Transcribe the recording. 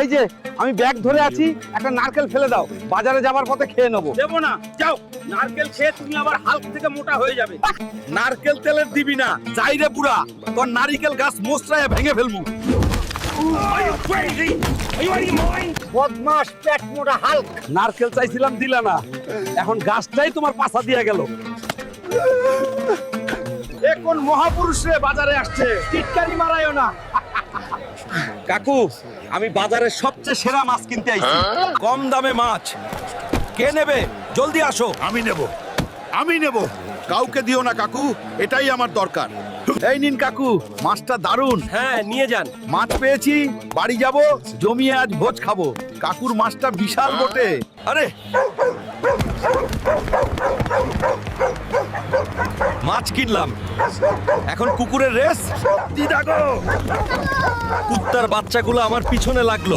এই যে আমি ব্যাগ ধরে আছি, একটা নারকেল ফেলে দাও, বাজারে যাবার পথে খেয়ে নেবো। দেবো না, যাও। নারকেল খেয়ে তুমি আবার হাল্ক থেকে মোটা হয়ে যাবে। নারকেল তেলের দিবি না, যাই রে বুড়া, তোর নারকেল গাছ মোচড়ায় ভেঙে ফেলবো। বদমাস পেট মোটা হাল্ক। নারকেল চাইছিলাম দিলা না, এখন গাছটাই তোমার পাছা দিয়ে গেল। এখন মহাপুরুষ রে বাজারে আসছে, টিটকারি মারায়ও না। কাকু, আমি বাজারের সবচেয়ে সেরা মাছ কিনতে আইছি। কম দামে মাছ কে নেবে? জলদি আসো। আমি নেব। কাউকে দিও না কাকু, এটাই আমার দরকার। এই নিন কাকু, মাছটা দারুণ। হ্যাঁ নিয়ে যান। মাছ পেয়েছি, বাড়ি যাব, জমিয়ে আজ ভোজ খাবো। কাকুর মাছটা বিশাল বটে। আরে মাছ কিনলাম, এখন কুকুরের রেস। দিদা গো, কুত্তার বাচ্চাগুলো আমার পিছনে লাগলো।